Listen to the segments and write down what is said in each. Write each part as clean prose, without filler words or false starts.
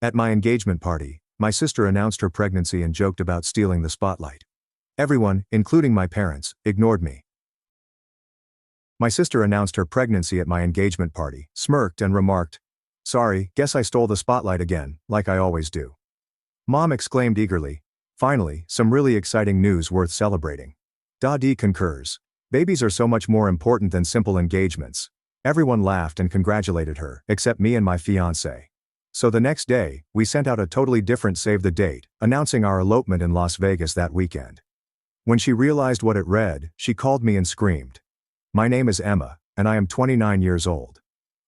At my engagement party, my sister announced her pregnancy and joked about stealing the spotlight. Everyone, including my parents, ignored me. My sister announced her pregnancy at my engagement party, smirked and remarked, "Sorry, guess I stole the spotlight again, like I always do." Mom exclaimed eagerly, "Finally, some really exciting news worth celebrating." Dadi concurs. Babies are so much more important than simple engagements. Everyone laughed and congratulated her, except me and my fiancé. So the next day, we sent out a totally different save the date, announcing our elopement in Las Vegas that weekend. When she realized what it read, she called me and screamed. "My name is Emma, and I am 29 years old.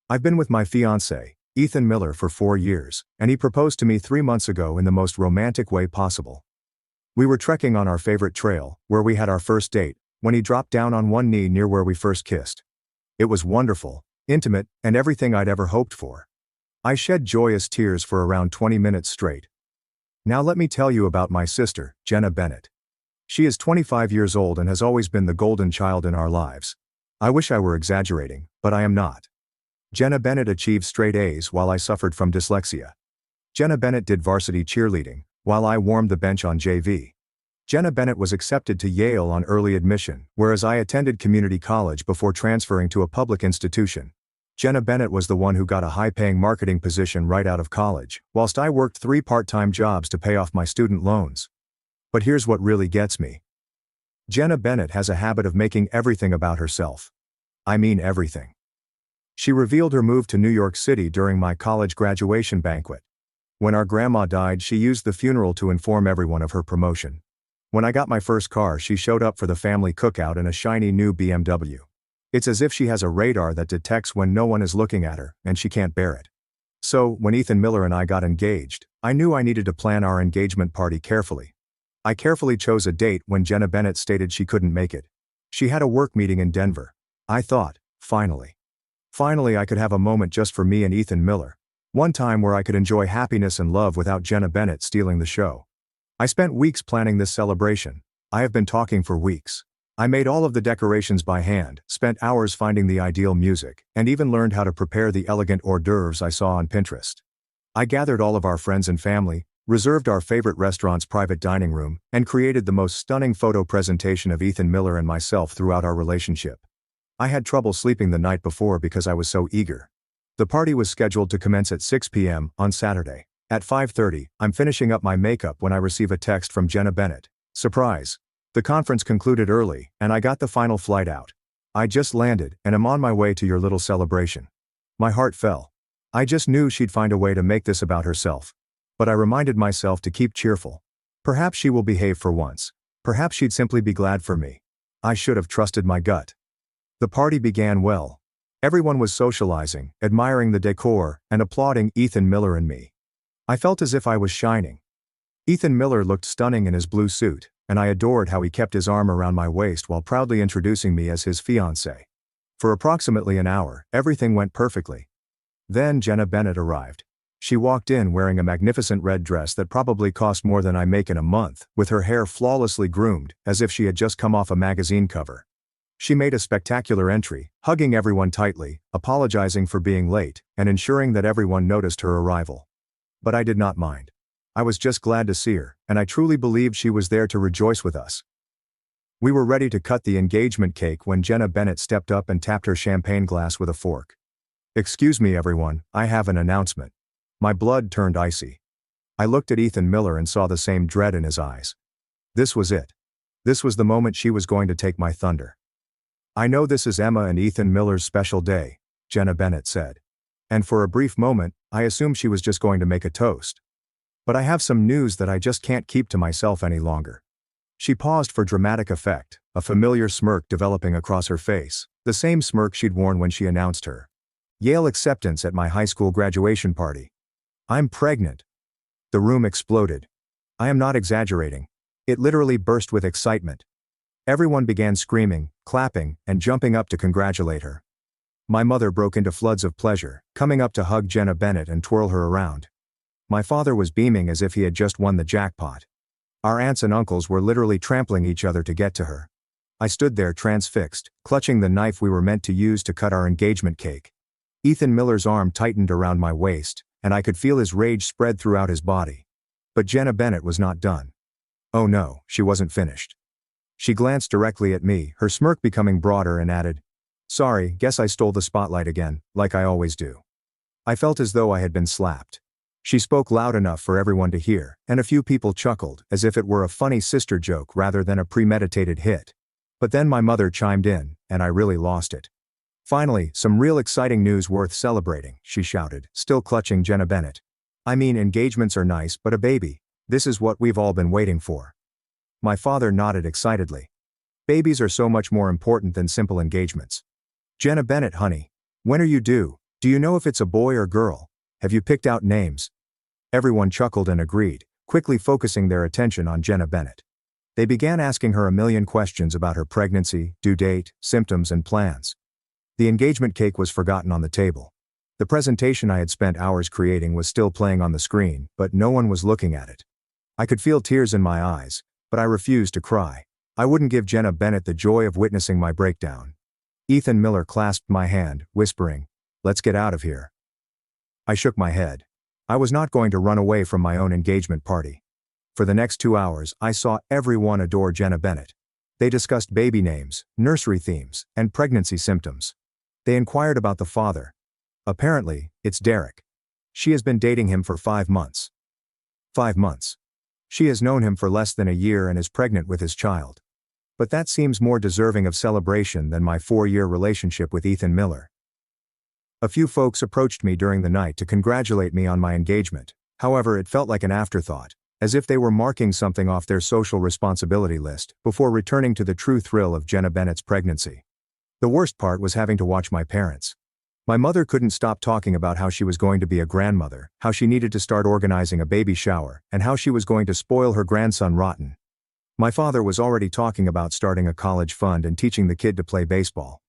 I've been with my fiancé, Ethan Miller, for 4 years, and he proposed to me 3 months ago in the most romantic way possible. We were trekking on our favorite trail, where we had our first date, when he dropped down on one knee near where we first kissed. It was wonderful, intimate, and everything I'd ever hoped for. I shed joyous tears for around 20 minutes straight. Now let me tell you about my sister, Jenna Bennett. She is 25 years old and has always been the golden child in our lives. I wish I were exaggerating, but I am not. Jenna Bennett achieved straight A's while I suffered from dyslexia. Jenna Bennett did varsity cheerleading, while I warmed the bench on JV. Jenna Bennett was accepted to Yale on early admission, whereas I attended community college before transferring to a public institution. Jenna Bennett was the one who got a high-paying marketing position right out of college, whilst I worked 3 part-time jobs to pay off my student loans. But here's what really gets me. Jenna Bennett has a habit of making everything about herself. I mean everything. She revealed her move to New York City during my college graduation banquet. When our grandma died, she used the funeral to inform everyone of her promotion. When I got my first car, she showed up for the family cookout in a shiny new BMW. It's as if she has a radar that detects when no one is looking at her, and she can't bear it. So, when Ethan Miller and I got engaged, I knew I needed to plan our engagement party carefully. I carefully chose a date when Jenna Bennett stated she couldn't make it. She had a work meeting in Denver. I thought, finally. Finally I could have a moment just for me and Ethan Miller. One time where I could enjoy happiness and love without Jenna Bennett stealing the show. I spent weeks planning this celebration. I have been talking for weeks. I made all of the decorations by hand, spent hours finding the ideal music, and even learned how to prepare the elegant hors d'oeuvres I saw on Pinterest. I gathered all of our friends and family, reserved our favorite restaurant's private dining room, and created the most stunning photo presentation of Ethan Miller and myself throughout our relationship. I had trouble sleeping the night before because I was so eager. The party was scheduled to commence at 6 p.m. on Saturday. At 5:30, I'm finishing up my makeup when I receive a text from Jenna Bennett. Surprise! The conference concluded early, and I got the final flight out. I just landed, and am on my way to your little celebration. My heart fell. I just knew she'd find a way to make this about herself. But I reminded myself to keep cheerful. Perhaps she will behave for once. Perhaps she'd simply be glad for me. I should have trusted my gut. The party began well. Everyone was socializing, admiring the decor, and applauding Ethan Miller and me. I felt as if I was shining. Ethan Miller looked stunning in his blue suit, and I adored how he kept his arm around my waist while proudly introducing me as his fiancé. For approximately an hour, everything went perfectly. Then Jenna Bennett arrived. She walked in wearing a magnificent red dress that probably cost more than I make in a month, with her hair flawlessly groomed, as if she had just come off a magazine cover. She made a spectacular entry, hugging everyone tightly, apologizing for being late, and ensuring that everyone noticed her arrival. But I did not mind. I was just glad to see her, and I truly believed she was there to rejoice with us. We were ready to cut the engagement cake when Jenna Bennett stepped up and tapped her champagne glass with a fork. "Excuse me everyone, I have an announcement." My blood turned icy. I looked at Ethan Miller and saw the same dread in his eyes. This was it. This was the moment she was going to take my thunder. "I know this is Emma and Ethan Miller's special day," Jenna Bennett said. And for a brief moment, I assumed she was just going to make a toast. "But I have some news that I just can't keep to myself any longer." She paused for dramatic effect, a familiar smirk developing across her face, the same smirk she'd worn when she announced her Yale acceptance at my high school graduation party. "I'm pregnant." The room exploded. I am not exaggerating. It literally burst with excitement. Everyone began screaming, clapping, and jumping up to congratulate her. My mother broke into floods of pleasure, coming up to hug Jenna Bennett and twirl her around. My father was beaming as if he had just won the jackpot. Our aunts and uncles were literally trampling each other to get to her. I stood there transfixed, clutching the knife we were meant to use to cut our engagement cake. Ethan Miller's arm tightened around my waist, and I could feel his rage spread throughout his body. But Jenna Bennett was not done. Oh no, she wasn't finished. She glanced directly at me, her smirk becoming broader, and added, "Sorry, guess I stole the spotlight again, like I always do." I felt as though I had been slapped. She spoke loud enough for everyone to hear, and a few people chuckled, as if it were a funny sister joke rather than a premeditated hit. But then my mother chimed in, and I really lost it. "Finally, some real exciting news worth celebrating," she shouted, still clutching Jenna Bennett. "I mean, engagements are nice, but a baby, this is what we've all been waiting for." My father nodded excitedly. "Babies are so much more important than simple engagements." "Jenna Bennett, honey. When are you due? Do you know if it's a boy or girl? Have you picked out names?" Everyone chuckled and agreed, quickly focusing their attention on Jenna Bennett. They began asking her a million questions about her pregnancy, due date, symptoms, and plans. The engagement cake was forgotten on the table. The presentation I had spent hours creating was still playing on the screen, but no one was looking at it. I could feel tears in my eyes, but I refused to cry. I wouldn't give Jenna Bennett the joy of witnessing my breakdown. Ethan Miller clasped my hand, whispering, "Let's get out of here." I shook my head. I was not going to run away from my own engagement party. For the next 2 hours, I saw everyone adore Jenna Bennett. They discussed baby names, nursery themes, and pregnancy symptoms. They inquired about the father. Apparently, it's Derek. She has been dating him for 5 months. 5 months. She has known him for less than a year and is pregnant with his child. But that seems more deserving of celebration than my 4-year relationship with Ethan Miller. A few folks approached me during the night to congratulate me on my engagement. However, it felt like an afterthought, as if they were marking something off their social responsibility list before returning to the true thrill of Jenna Bennett's pregnancy. The worst part was having to watch my parents. My mother couldn't stop talking about how she was going to be a grandmother, how she needed to start organizing a baby shower, and how she was going to spoil her grandson rotten. My father was already talking about starting a college fund and teaching the kid to play baseball.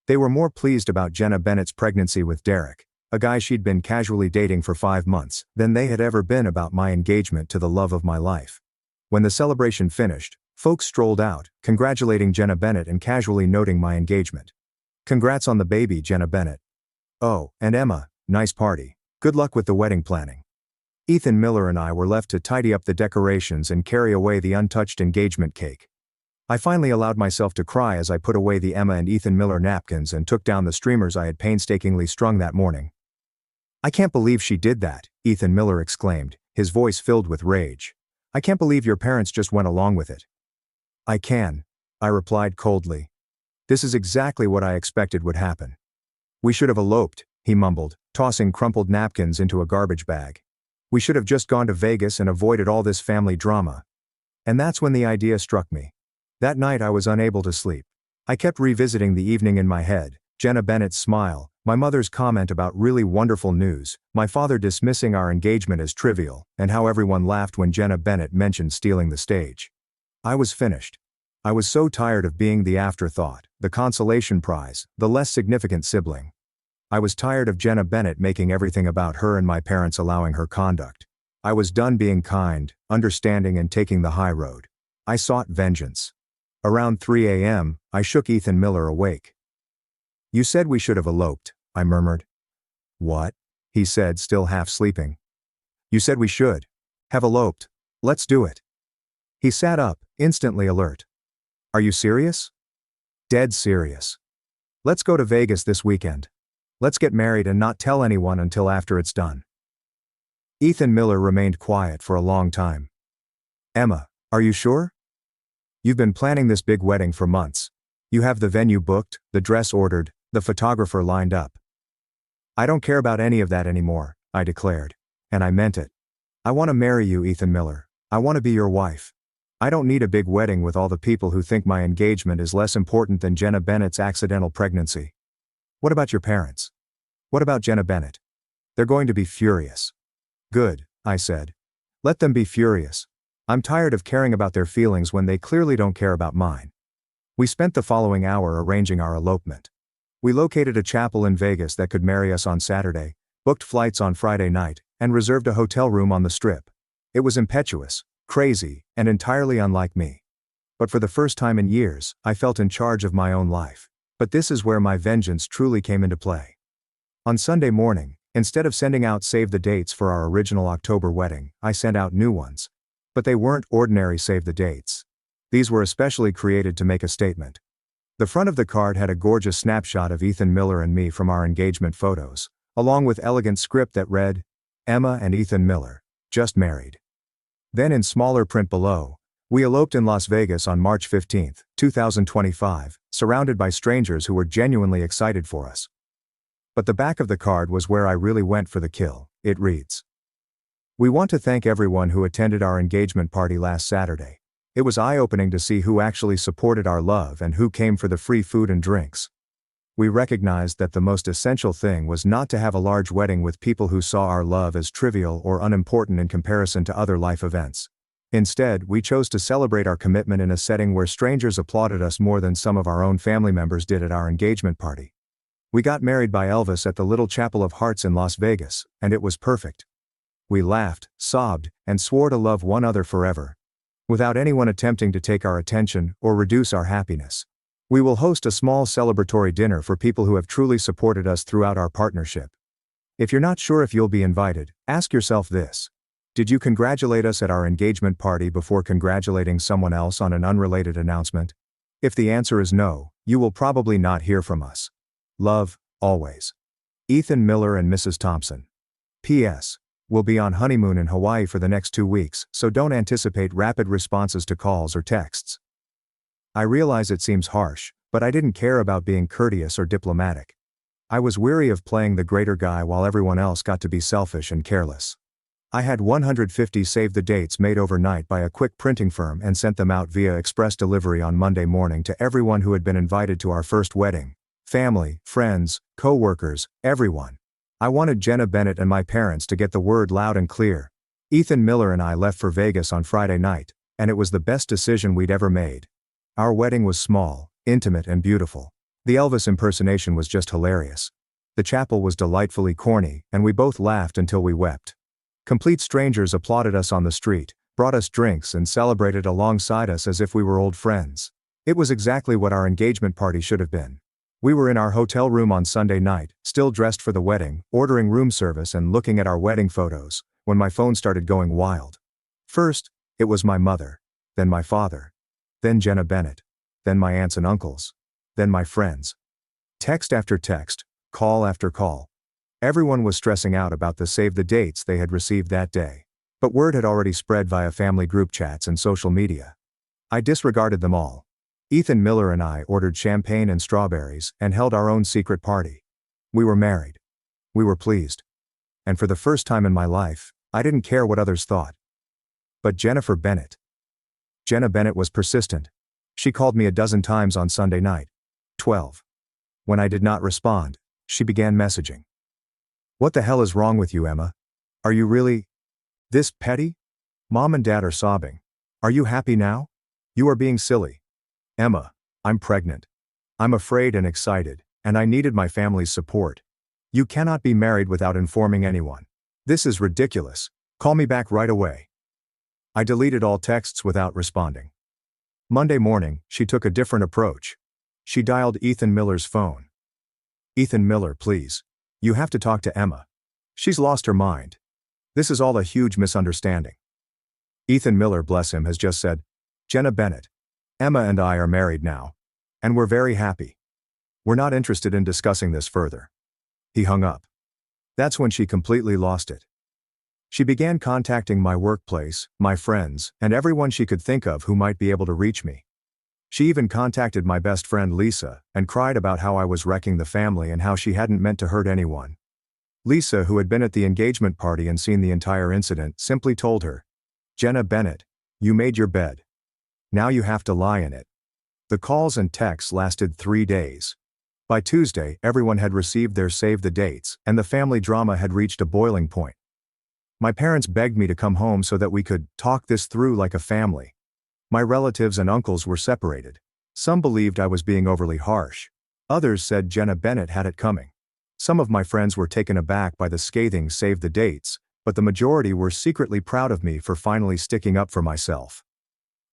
They were more pleased about Jenna Bennett's pregnancy with Derek, a guy she'd been casually dating for 5 months, than they had ever been about my engagement to the love of my life. When the celebration finished, folks strolled out, congratulating Jenna Bennett and casually noting my engagement. "Congrats on the baby, Jenna Bennett. Oh, and Emma, nice party. Good luck with the wedding planning." Ethan Miller and I were left to tidy up the decorations and carry away the untouched engagement cake. I finally allowed myself to cry as I put away the Emma and Ethan Miller napkins and took down the streamers I had painstakingly strung that morning. "I can't believe she did that," Ethan Miller exclaimed, his voice filled with rage. "I can't believe your parents just went along with it." "I can," I replied coldly. "This is exactly what I expected would happen." "We should have eloped," he mumbled, tossing crumpled napkins into a garbage bag. "We should have just gone to Vegas and avoided all this family drama." And that's when the idea struck me. That night I was unable to sleep. I kept revisiting the evening in my head, Jenna Bennett's smile, my mother's comment about really wonderful news, my father dismissing our engagement as trivial, and how everyone laughed when Jenna Bennett mentioned stealing the stage. I was finished. I was so tired of being the afterthought, the consolation prize, the less significant sibling. I was tired of Jenna Bennett making everything about her and my parents allowing her conduct. I was done being kind, understanding, and taking the high road. I sought vengeance. Around 3 a.m., I shook Ethan Miller awake. "You said we should have eloped," I murmured. "What?" he said, still half sleeping. "You said we should have eloped. Let's do it." He sat up, instantly alert. "Are you serious?" "Dead serious. Let's go to Vegas this weekend. Let's get married and not tell anyone until after it's done." Ethan Miller remained quiet for a long time. "Emma, are you sure? You've been planning this big wedding for months. You have the venue booked, the dress ordered, the photographer lined up." "I don't care about any of that anymore," I declared. And I meant it. "I want to marry you, Ethan Miller. I want to be your wife. I don't need a big wedding with all the people who think my engagement is less important than Jenna Bennett's accidental pregnancy." "What about your parents? What about Jenna Bennett? They're going to be furious." "Good," I said. "Let them be furious. I'm tired of caring about their feelings when they clearly don't care about mine." We spent the following hour arranging our elopement. We located a chapel in Vegas that could marry us on Saturday, booked flights on Friday night, and reserved a hotel room on the Strip. It was impetuous, crazy, and entirely unlike me. But for the first time in years, I felt in charge of my own life. But this is where my vengeance truly came into play. On Sunday morning, Instead of sending out save the dates for our original October wedding, I sent out new ones. But they weren't ordinary save the dates. These were especially created to make a statement. The front of the card had a gorgeous snapshot of Ethan Miller and me from our engagement photos, along with elegant script that read, "Emma and Ethan Miller, just married." Then in smaller print below, "We eloped in Las Vegas on March 15, 2025, surrounded by strangers who were genuinely excited for us." But the back of the card was where I really went for the kill. It reads, "We want to thank everyone who attended our engagement party last Saturday. It was eye-opening to see who actually supported our love and who came for the free food and drinks. We recognized that the most essential thing was not to have a large wedding with people who saw our love as trivial or unimportant in comparison to other life events. Instead, we chose to celebrate our commitment in a setting where strangers applauded us more than some of our own family members did at our engagement party. We got married by Elvis at the Little Chapel of Hearts in Las Vegas, and it was perfect. We laughed, sobbed, and swore to love one another forever, without anyone attempting to take our attention or reduce our happiness. We will host a small celebratory dinner for people who have truly supported us throughout our partnership. If you're not sure if you'll be invited, ask yourself this: did you congratulate us at our engagement party before congratulating someone else on an unrelated announcement? If the answer is no, you will probably not hear from us. Love, always. Ethan Miller and Mrs. Thompson. P.S. We'll be on honeymoon in Hawaii for the next 2 weeks, so don't anticipate rapid responses to calls or texts." I realize it seems harsh, but I didn't care about being courteous or diplomatic. I was weary of playing the greater guy while everyone else got to be selfish and careless. I had 150 save the dates made overnight by a quick printing firm and sent them out via express delivery on Monday morning to everyone who had been invited to our first wedding. Family, friends, co-workers, everyone. I wanted Jenna Bennett and my parents to get the word loud and clear. Ethan Miller and I left for Vegas on Friday night, and it was the best decision we'd ever made. Our wedding was small, intimate and beautiful. The Elvis impersonation was just hilarious. The chapel was delightfully corny, and we both laughed until we wept. Complete strangers applauded us on the street, brought us drinks and celebrated alongside us as if we were old friends. It was exactly what our engagement party should have been. We were in our hotel room on Sunday night, still dressed for the wedding, ordering room service and looking at our wedding photos, when my phone started going wild. First, it was my mother, then my father, then Jenna Bennett, then my aunts and uncles, then my friends. Text after text, call after call. Everyone was stressing out about the save the dates they had received that day. But word had already spread via family group chats and social media. I disregarded them all. Ethan Miller and I ordered champagne and strawberries and held our own secret party. We were married. We were pleased. And for the first time in my life, I didn't care what others thought. But Jenna Bennett was persistent. She called me a dozen times on Sunday night. 12. When I did not respond, she began messaging. "What the hell is wrong with you, Emma? Are you really this petty? Mom and Dad are sobbing. Are you happy now? You are being silly. Emma, I'm pregnant. I'm afraid and excited, and I needed my family's support. You cannot be married without informing anyone. This is ridiculous. Call me back right away." I deleted all texts without responding. Monday morning, she took a different approach. She dialed Ethan Miller's phone. "Ethan Miller, please. You have to talk to Emma. She's lost her mind. This is all a huge misunderstanding." Ethan Miller, bless him, has just said, "Jenna Bennett. Emma and I are married now. And we're very happy. We're not interested in discussing this further." He hung up. That's when she completely lost it. She began contacting my workplace, my friends, and everyone she could think of who might be able to reach me. She even contacted my best friend Lisa, and cried about how I was wrecking the family and how she hadn't meant to hurt anyone. Lisa, who had been at the engagement party and seen the entire incident, simply told her, "Jenna Bennett, you made your bed. Now you have to lie in it." The calls and texts lasted 3 days. By Tuesday, everyone had received their save the dates, and the family drama had reached a boiling point. My parents begged me to come home so that we could talk this through like a family. My relatives and uncles were separated. Some believed I was being overly harsh. Others said Jenna Bennett had it coming. Some of my friends were taken aback by the scathing save the dates, but the majority were secretly proud of me for finally sticking up for myself.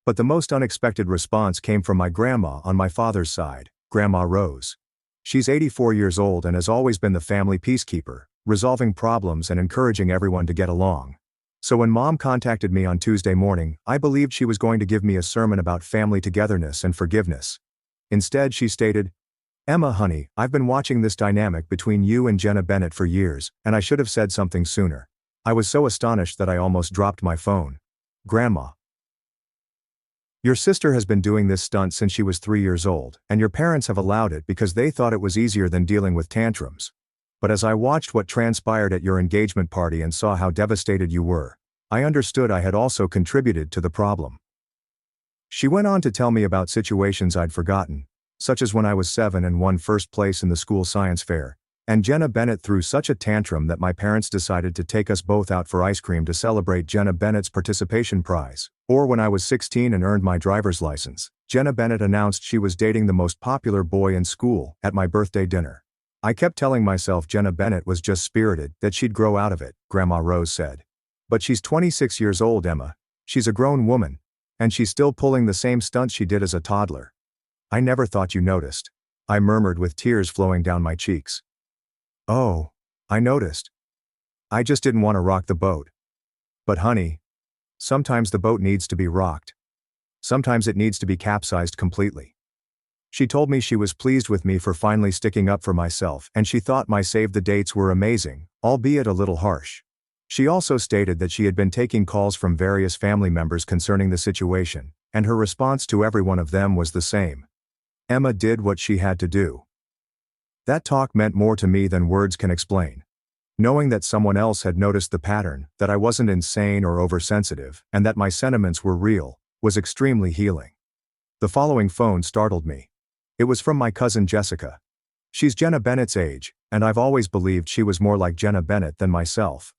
But the most unexpected response came from my grandma on my father's side, Grandma Rose. She's 84 years old and has always been the family peacekeeper, resolving problems and encouraging everyone to get along. So when Mom contacted me on Tuesday morning, I believed she was going to give me a sermon about family togetherness and forgiveness. Instead, she stated, "Emma, honey, I've been watching this dynamic between you and Jenna Bennett for years, and I should have said something sooner." I was so astonished that I almost dropped my phone. "Grandma, your sister has been doing this stunt since she was 3 years old, and your parents have allowed it because they thought it was easier than dealing with tantrums. But as I watched what transpired at your engagement party and saw how devastated you were, I understood I had also contributed to the problem." She went on to tell me about situations I'd forgotten, such as when I was 7 and won first place in the school science fair, and Jenna Bennett threw such a tantrum that my parents decided to take us both out for ice cream to celebrate Jenna Bennett's participation prize. Or when I was 16 and earned my driver's license, Jenna Bennett announced she was dating the most popular boy in school at my birthday dinner. I kept telling myself Jenna Bennett was just spirited, that she'd grow out of it, Grandma Rose said. But she's 26 years old, Emma. She's a grown woman. And she's still pulling the same stunts she did as a toddler. I never thought you noticed. I murmured with tears flowing down my cheeks. Oh, I noticed. I just didn't want to rock the boat. But honey, sometimes the boat needs to be rocked. Sometimes it needs to be capsized completely. She told me she was pleased with me for finally sticking up for myself, and she thought my save the dates were amazing, albeit a little harsh. She also stated that she had been taking calls from various family members concerning the situation, and her response to every one of them was the same. Emma did what she had to do. That talk meant more to me than words can explain. Knowing that someone else had noticed the pattern, that I wasn't insane or oversensitive, and that my sentiments were real, was extremely healing. The following phone startled me. It was from my cousin Jessica. She's Jenna Bennett's age, and I've always believed she was more like Jenna Bennett than myself.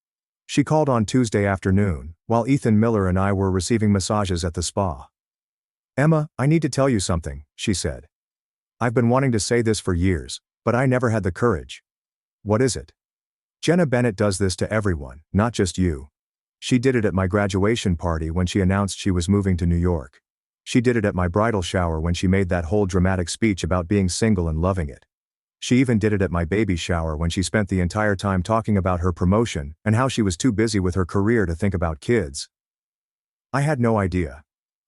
She called on Tuesday afternoon, while Ethan Miller and I were receiving massages at the spa. "Emma, I need to tell you something," she said. "I've been wanting to say this for years, but I never had the courage." "What is it?" "Jenna Bennett does this to everyone, not just you. She did it at my graduation party when she announced she was moving to New York. She did it at my bridal shower when she made that whole dramatic speech about being single and loving it. She even did it at my baby shower when she spent the entire time talking about her promotion and how she was too busy with her career to think about kids." I had no idea.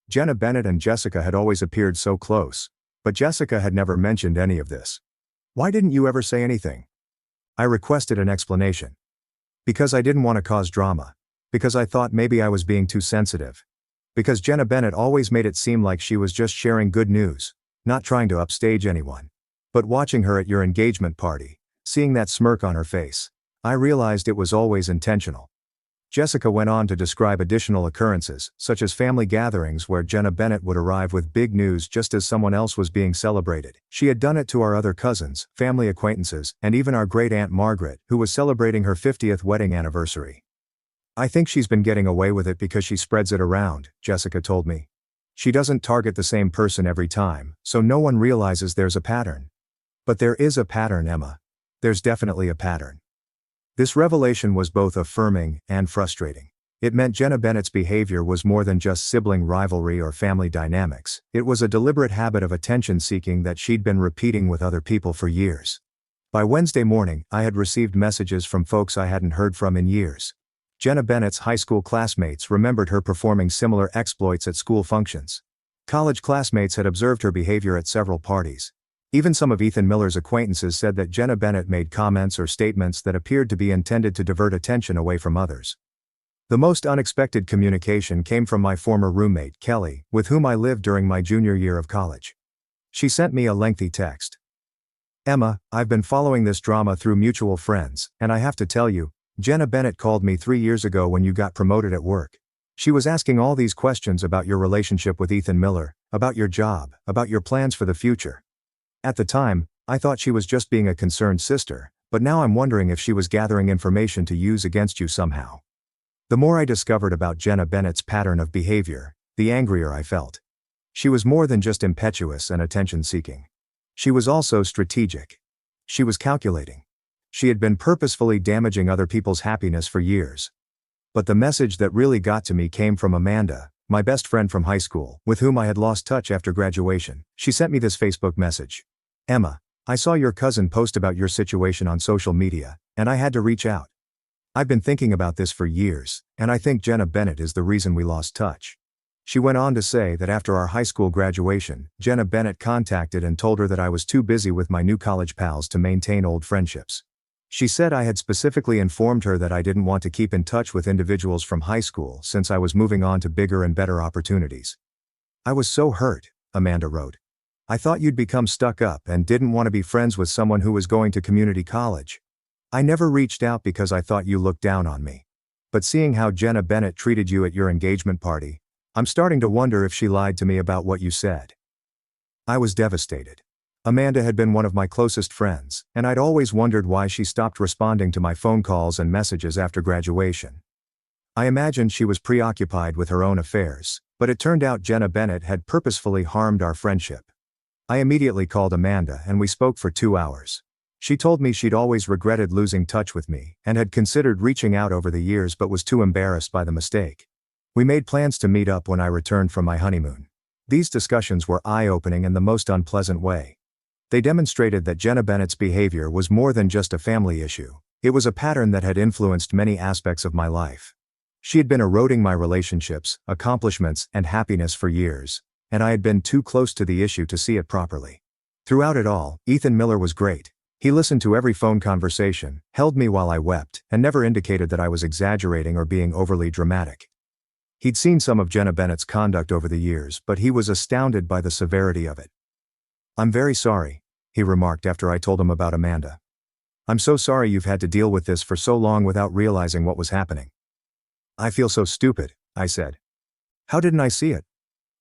Jenna Bennett and Jessica had always appeared so close, but Jessica had never mentioned any of this. "Why didn't you ever say anything?" I requested an explanation. "Because I didn't want to cause drama. Because I thought maybe I was being too sensitive. Because Jenna Bennett always made it seem like she was just sharing good news, not trying to upstage anyone. But watching her at your engagement party, seeing that smirk on her face, I realized it was always intentional." Jessica went on to describe additional occurrences, such as family gatherings where Jenna Bennett would arrive with big news just as someone else was being celebrated. She had done it to our other cousins, family acquaintances, and even our great-aunt Margaret, who was celebrating her 50th wedding anniversary. "I think she's been getting away with it because she spreads it around," Jessica told me. "She doesn't target the same person every time, so no one realizes there's a pattern." But there is a pattern, Emma. There's definitely a pattern. This revelation was both affirming and frustrating. It meant Jenna Bennett's behavior was more than just sibling rivalry or family dynamics. It was a deliberate habit of attention-seeking that she'd been repeating with other people for years. By Wednesday morning, I had received messages from folks I hadn't heard from in years. Jenna Bennett's high school classmates remembered her performing similar exploits at school functions. College classmates had observed her behavior at several parties. Even some of Ethan Miller's acquaintances said that Jenna Bennett made comments or statements that appeared to be intended to divert attention away from others. The most unexpected communication came from my former roommate, Kelly, with whom I lived during my junior year of college. She sent me a lengthy text. "Emma, I've been following this drama through mutual friends, and I have to tell you, Jenna Bennett called me 3 years ago when you got promoted at work. She was asking all these questions about your relationship with Ethan Miller, about your job, about your plans for the future. At the time, I thought she was just being a concerned sister, but now I'm wondering if she was gathering information to use against you somehow." The more I discovered about Jenna Bennett's pattern of behavior, the angrier I felt. She was more than just impetuous and attention-seeking. She was also strategic. She was calculating. She had been purposefully damaging other people's happiness for years. But the message that really got to me came from Amanda, my best friend from high school, with whom I had lost touch after graduation. She sent me this Facebook message. "Emma, I saw your cousin post about your situation on social media, and I had to reach out. I've been thinking about this for years, and I think Jenna Bennett is the reason we lost touch. She went on to say that after our high school graduation, Jenna Bennett contacted and told her that I was too busy with my new college pals to maintain old friendships. She said I had specifically informed her that I didn't want to keep in touch with individuals from high school since I was moving on to bigger and better opportunities. I was so hurt, Amanda wrote. I thought you'd become stuck up and didn't want to be friends with someone who was going to community college. I never reached out because I thought you looked down on me. But seeing how Jenna Bennett treated you at your engagement party, I'm starting to wonder if she lied to me about what you said. I was devastated. Amanda had been one of my closest friends, and I'd always wondered why she stopped responding to my phone calls and messages after graduation. I imagined she was preoccupied with her own affairs, but it turned out Jenna Bennett had purposefully harmed our friendship. I immediately called Amanda and we spoke for 2 hours. She told me she'd always regretted losing touch with me and had considered reaching out over the years but was too embarrassed by the mistake. We made plans to meet up when I returned from my honeymoon. These discussions were eye-opening in the most unpleasant way. They demonstrated that Jenna Bennett's behavior was more than just a family issue. It was a pattern that had influenced many aspects of my life. She had been eroding my relationships, accomplishments, and happiness for years, and I had been too close to the issue to see it properly. Throughout it all, Ethan Miller was great. He listened to every phone conversation, held me while I wept, and never indicated that I was exaggerating or being overly dramatic. He'd seen some of Jenna Bennett's conduct over the years, but he was astounded by the severity of it. I'm very sorry, he remarked after I told him about Amanda. I'm so sorry you've had to deal with this for so long without realizing what was happening. I feel so stupid, I said. How didn't I see it?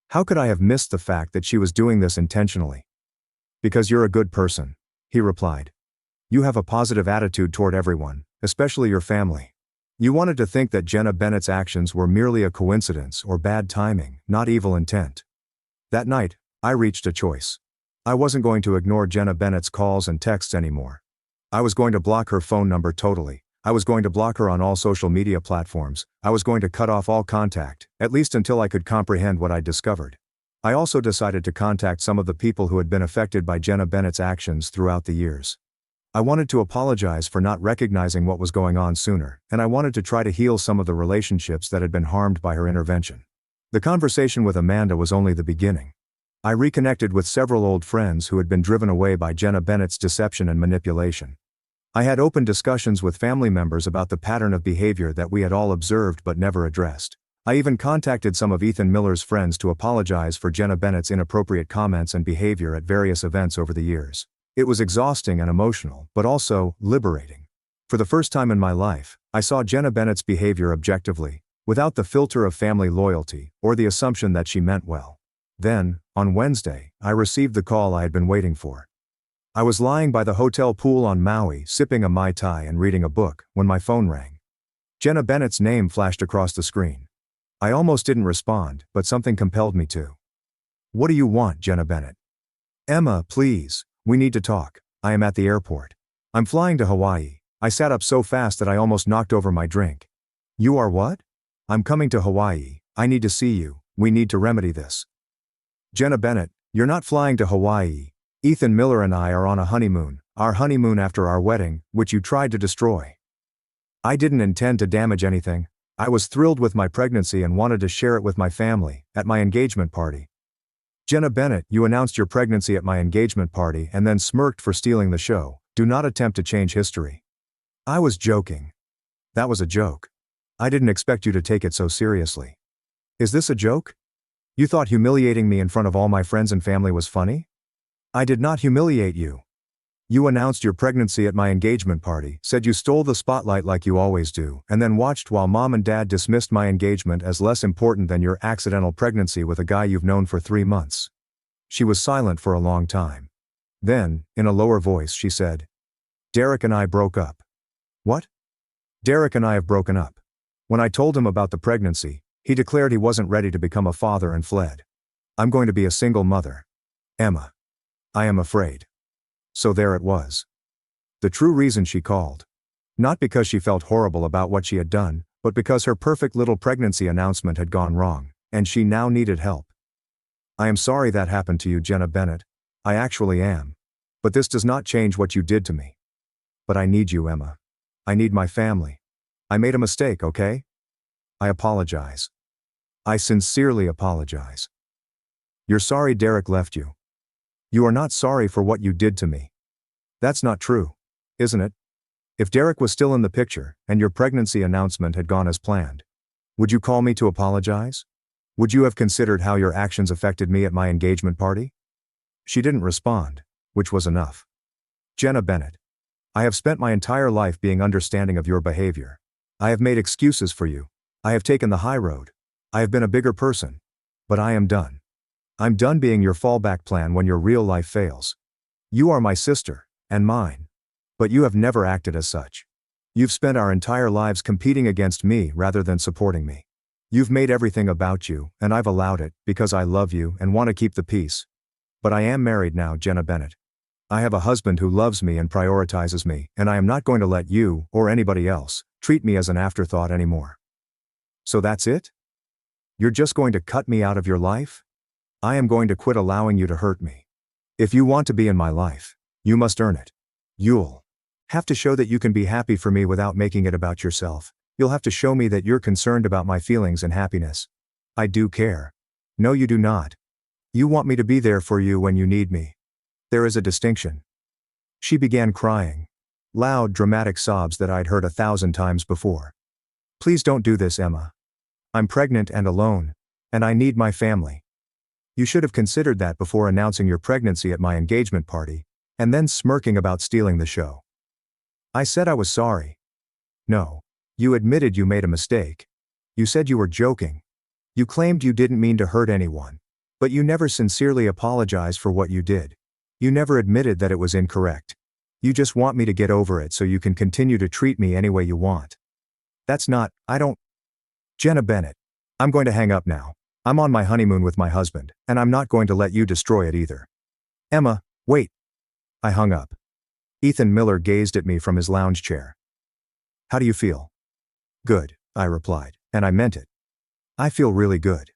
How could I have missed the fact that she was doing this intentionally? Because you're a good person, he replied. You have a positive attitude toward everyone, especially your family. You wanted to think that Jenna Bennett's actions were merely a coincidence or bad timing, not evil intent. That night, I reached a choice. I wasn't going to ignore Jenna Bennett's calls and texts anymore. I was going to block her phone number totally. I was going to block her on all social media platforms. I was going to cut off all contact, at least until I could comprehend what I'd discovered. I also decided to contact some of the people who had been affected by Jenna Bennett's actions throughout the years. I wanted to apologize for not recognizing what was going on sooner, and I wanted to try to heal some of the relationships that had been harmed by her intervention. The conversation with Amanda was only the beginning. I reconnected with several old friends who had been driven away by Jenna Bennett's deception and manipulation. I had open discussions with family members about the pattern of behavior that we had all observed but never addressed. I even contacted some of Ethan Miller's friends to apologize for Jenna Bennett's inappropriate comments and behavior at various events over the years. It was exhausting and emotional, but also liberating. For the first time in my life, I saw Jenna Bennett's behavior objectively, without the filter of family loyalty or the assumption that she meant well. Then, on Wednesday, I received the call I had been waiting for. I was lying by the hotel pool on Maui, sipping a Mai Tai and reading a book, when my phone rang. Jenna Bennett's name flashed across the screen. I almost didn't respond, but something compelled me to. What do you want, Jenna Bennett? Emma, please, we need to talk. I am at the airport. I'm flying to Hawaii. I sat up so fast that I almost knocked over my drink. You are what? I'm coming to Hawaii. I need to see you. We need to remedy this. Jenna Bennett, you're not flying to Hawaii. Ethan Miller and I are on a honeymoon, our honeymoon after our wedding, which you tried to destroy. I didn't intend to damage anything. I was thrilled with my pregnancy and wanted to share it with my family, at my engagement party. Jenna Bennett, you announced your pregnancy at my engagement party and then smirked for stealing the show. Do not attempt to change history. I was joking. That was a joke. I didn't expect you to take it so seriously. Is this a joke? You thought humiliating me in front of all my friends and family was funny? I did not humiliate you. You announced your pregnancy at my engagement party, said you stole the spotlight like you always do, and then watched while Mom and Dad dismissed my engagement as less important than your accidental pregnancy with a guy you've known for 3 months. She was silent for a long time. Then, in a lower voice, she said, Derek and I broke up. What? Derek and I have broken up. When I told him about the pregnancy, he declared he wasn't ready to become a father and fled. I'm going to be a single mother. Emma. I am afraid. So there it was. The true reason she called. Not because she felt horrible about what she had done, but because her perfect little pregnancy announcement had gone wrong, and she now needed help. I am sorry that happened to you, Jenna Bennett. I actually am. But this does not change what you did to me. But I need you, Emma. I need my family. I made a mistake, okay? I apologize. I sincerely apologize. You're sorry Derek left you. You are not sorry for what you did to me. That's not true, isn't it? If Derek was still in the picture, and your pregnancy announcement had gone as planned, would you call me to apologize? Would you have considered how your actions affected me at my engagement party? She didn't respond, which was enough. Jenna Bennett. I have spent my entire life being understanding of your behavior. I have made excuses for you. I have taken the high road. I have been a bigger person. But I am done. I'm done being your fallback plan when your real life fails. You are my sister, and mine. But you have never acted as such. You've spent our entire lives competing against me rather than supporting me. You've made everything about you, and I've allowed it, because I love you and want to keep the peace. But I am married now, Jenna Bennett. I have a husband who loves me and prioritizes me, and I am not going to let you, or anybody else, treat me as an afterthought anymore. So that's it? You're just going to cut me out of your life? I am going to quit allowing you to hurt me. If you want to be in my life, you must earn it. You'll have to show that you can be happy for me without making it about yourself. You'll have to show me that you're concerned about my feelings and happiness. I do care. No, you do not. You want me to be there for you when you need me. There is a distinction. She began crying. Loud, dramatic sobs that I'd heard 1,000 times before. Please don't do this, Emma. I'm pregnant and alone, and I need my family. You should have considered that before announcing your pregnancy at my engagement party, and then smirking about stealing the show. I said I was sorry. No. You admitted you made a mistake. You said you were joking. You claimed you didn't mean to hurt anyone. But you never sincerely apologized for what you did. You never admitted that it was incorrect. You just want me to get over it so you can continue to treat me any way you want. That's not, Jenna Bennett. I'm going to hang up now. I'm on my honeymoon with my husband, and I'm not going to let you destroy it either. Emma, wait. I hung up. Ethan Miller gazed at me from his lounge chair. How do you feel? Good, I replied, and I meant it. I feel really good.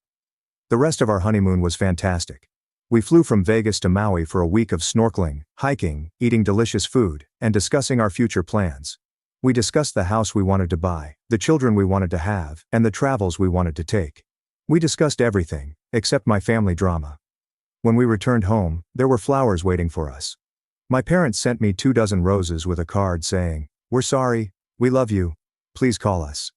The rest of our honeymoon was fantastic. We flew from Vegas to Maui for a week of snorkeling, hiking, eating delicious food, and discussing our future plans. We discussed the house we wanted to buy, the children we wanted to have, and the travels we wanted to take. We discussed everything, except my family drama. When we returned home, there were flowers waiting for us. My parents sent me 24 roses with a card saying, "We're sorry, we love you, please call us."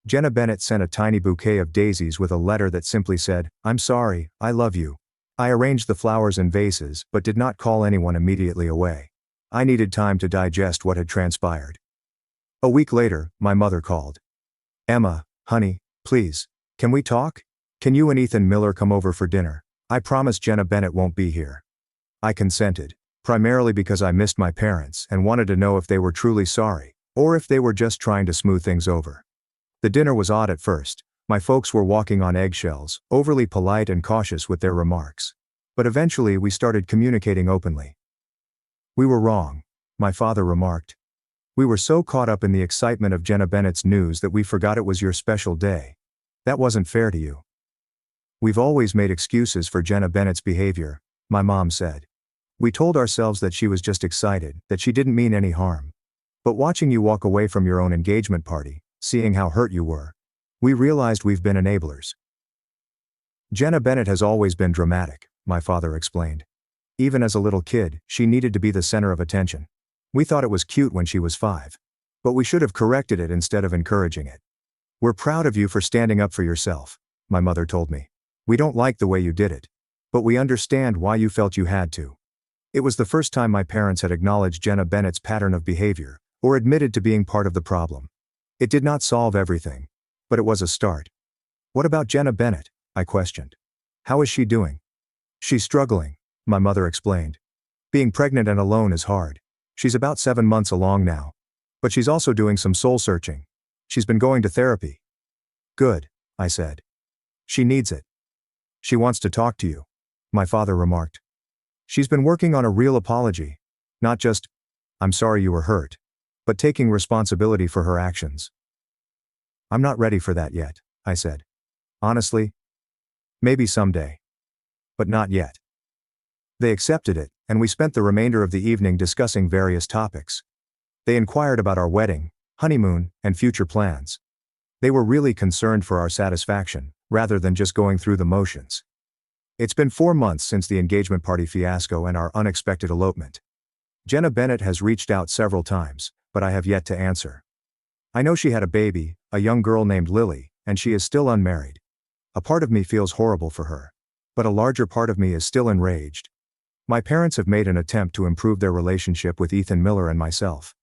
Jenna Bennett sent a tiny bouquet of daisies with a letter that simply said, "I'm sorry, I love you." I arranged the flowers in vases, but did not call anyone immediately away. I needed time to digest what had transpired. A week later, my mother called. "Emma, honey, please, can we talk? Can you and Ethan Miller come over for dinner? I promise Jenna Bennett won't be here." I consented, primarily because I missed my parents and wanted to know if they were truly sorry, or if they were just trying to smooth things over. The dinner was odd at first. My folks were walking on eggshells, overly polite and cautious with their remarks. But eventually we started communicating openly. "We were wrong," my father remarked. "We were so caught up in the excitement of Jenna Bennett's news that we forgot it was your special day. That wasn't fair to you." "We've always made excuses for Jenna Bennett's behavior," my mom said. "We told ourselves that she was just excited, that she didn't mean any harm. But watching you walk away from your own engagement party, seeing how hurt you were, we realized we've been enablers." Jenna Bennett has always been dramatic, my father explained. Even as a little kid, she needed to be the center of attention. We thought it was cute when she was 5. But we should have corrected it instead of encouraging it. "We're proud of you for standing up for yourself," my mother told me. "We don't like the way you did it. But we understand why you felt you had to." It was the first time my parents had acknowledged Jenna Bennett's pattern of behavior, or admitted to being part of the problem. It did not solve everything. But it was a start. "What about Jenna Bennett?" I questioned. "How is she doing?" "She's struggling," my mother explained. "Being pregnant and alone is hard. She's about 7 months along now. But she's also doing some soul searching. She's been going to therapy." "Good," I said. "She needs it. She wants to talk to you," my father remarked. "She's been working on a real apology. Not just, 'I'm sorry you were hurt,' but taking responsibility for her actions." "I'm not ready for that yet," I said. "Honestly, maybe someday. But not yet." They accepted it, and we spent the remainder of the evening discussing various topics. They inquired about our wedding, honeymoon, and future plans. They were really concerned for our satisfaction, rather than just going through the motions. It's been 4 months since the engagement party fiasco and our unexpected elopement. Jenna Bennett has reached out several times, but I have yet to answer. I know she had a baby, a young girl named Lily, and she is still unmarried. A part of me feels horrible for her. But a larger part of me is still enraged. My parents have made an attempt to improve their relationship with Ethan Miller and myself.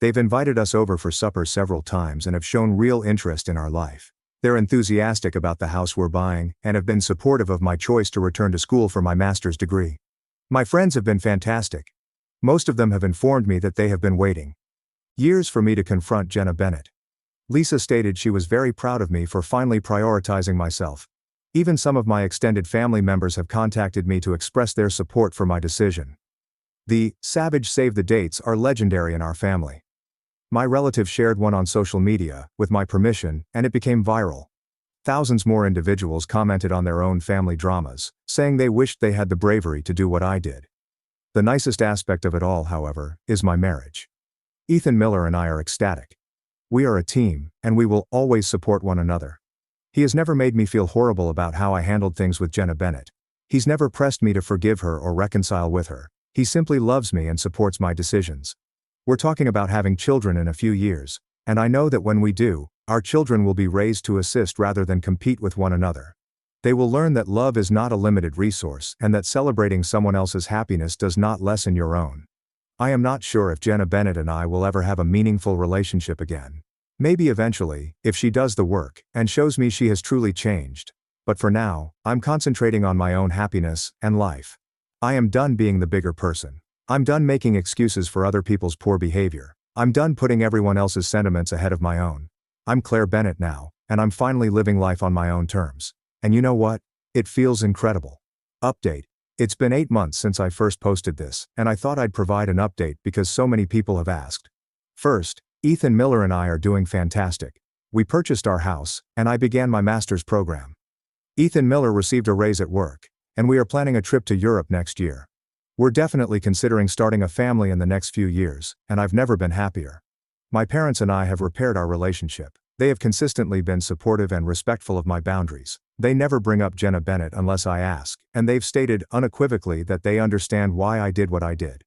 They've invited us over for supper several times and have shown real interest in our life. They're enthusiastic about the house we're buying and have been supportive of my choice to return to school for my master's degree. My friends have been fantastic. Most of them have informed me that they have been waiting years for me to confront Jenna Bennett. Lisa stated she was very proud of me for finally prioritizing myself. Even some of my extended family members have contacted me to express their support for my decision. The "Savage Save the Dates" are legendary in our family. My relative shared one on social media, with my permission, and it became viral. Thousands more individuals commented on their own family dramas, saying they wished they had the bravery to do what I did. The nicest aspect of it all, however, is my marriage. Ethan Miller and I are ecstatic. We are a team, and we will always support one another. He has never made me feel horrible about how I handled things with Jenna Bennett. He's never pressed me to forgive her or reconcile with her. He simply loves me and supports my decisions. We're talking about having children in a few years, and I know that when we do, our children will be raised to assist rather than compete with one another. They will learn that love is not a limited resource and that celebrating someone else's happiness does not lessen your own. I am not sure if Jenna Bennett and I will ever have a meaningful relationship again. Maybe eventually, if she does the work and shows me she has truly changed. But for now, I'm concentrating on my own happiness and life. I am done being the bigger person. I'm done making excuses for other people's poor behavior. I'm done putting everyone else's sentiments ahead of my own. I'm Claire Bennett now, and I'm finally living life on my own terms. And you know what? It feels incredible. Update. It's been 8 months since I first posted this, and I thought I'd provide an update because so many people have asked. First, Ethan Miller and I are doing fantastic. We purchased our house, and I began my master's program. Ethan Miller received a raise at work, and we are planning a trip to Europe next year. We're definitely considering starting a family in the next few years, and I've never been happier. My parents and I have repaired our relationship. They have consistently been supportive and respectful of my boundaries. They never bring up Jenna Bennett unless I ask, and they've stated unequivocally that they understand why I did what I did.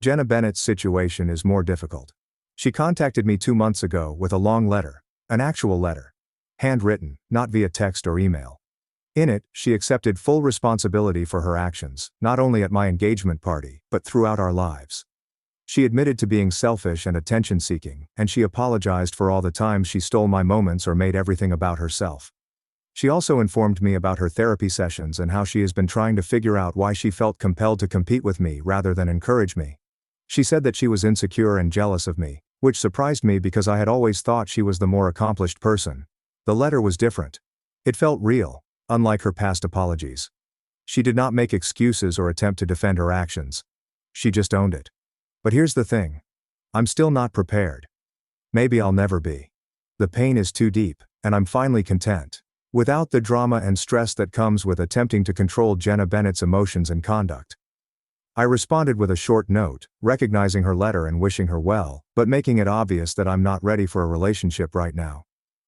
Jenna Bennett's situation is more difficult. She contacted me 2 months ago with a long letter, an actual letter. Handwritten, not via text or email. In it, she accepted full responsibility for her actions, not only at my engagement party, but throughout our lives. She admitted to being selfish and attention-seeking, and she apologized for all the times she stole my moments or made everything about herself. She also informed me about her therapy sessions and how she has been trying to figure out why she felt compelled to compete with me rather than encourage me. She said that she was insecure and jealous of me, which surprised me because I had always thought she was the more accomplished person. The letter was different. It felt real, unlike her past apologies. She did not make excuses or attempt to defend her actions. She just owned it. But here's the thing. I'm still not prepared. Maybe I'll never be. The pain is too deep, and I'm finally content. Without the drama and stress that comes with attempting to control Jenna Bennett's emotions and conduct. I responded with a short note, recognizing her letter and wishing her well, but making it obvious that I'm not ready for a relationship right now.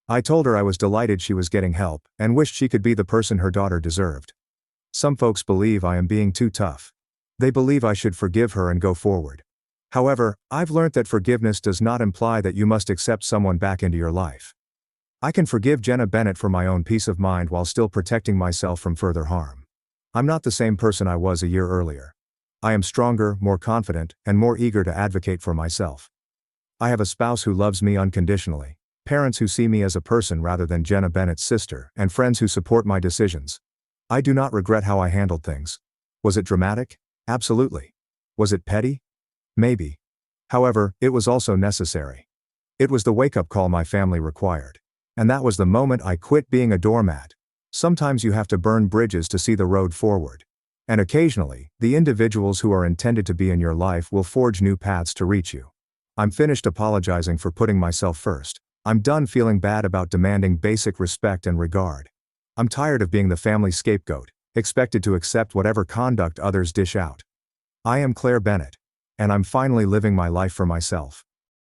I told her I was delighted she was getting help, and wished she could be the person her daughter deserved. Some folks believe I am being too tough. They believe I should forgive her and go forward. However, I've learned that forgiveness does not imply that you must accept someone back into your life. I can forgive Jenna Bennett for my own peace of mind while still protecting myself from further harm. I'm not the same person I was a year earlier. I am stronger, more confident, and more eager to advocate for myself. I have a spouse who loves me unconditionally, parents who see me as a person rather than Jenna Bennett's sister, and friends who support my decisions. I do not regret how I handled things. Was it dramatic? Absolutely. Was it petty? Maybe. However, it was also necessary. It was the wake-up call my family required. And that was the moment I quit being a doormat. Sometimes you have to burn bridges to see the road forward. And occasionally, the individuals who are intended to be in your life will forge new paths to reach you. I'm finished apologizing for putting myself first. I'm done feeling bad about demanding basic respect and regard. I'm tired of being the family scapegoat, expected to accept whatever conduct others dish out. I am Claire Bennett. And I'm finally living my life for myself.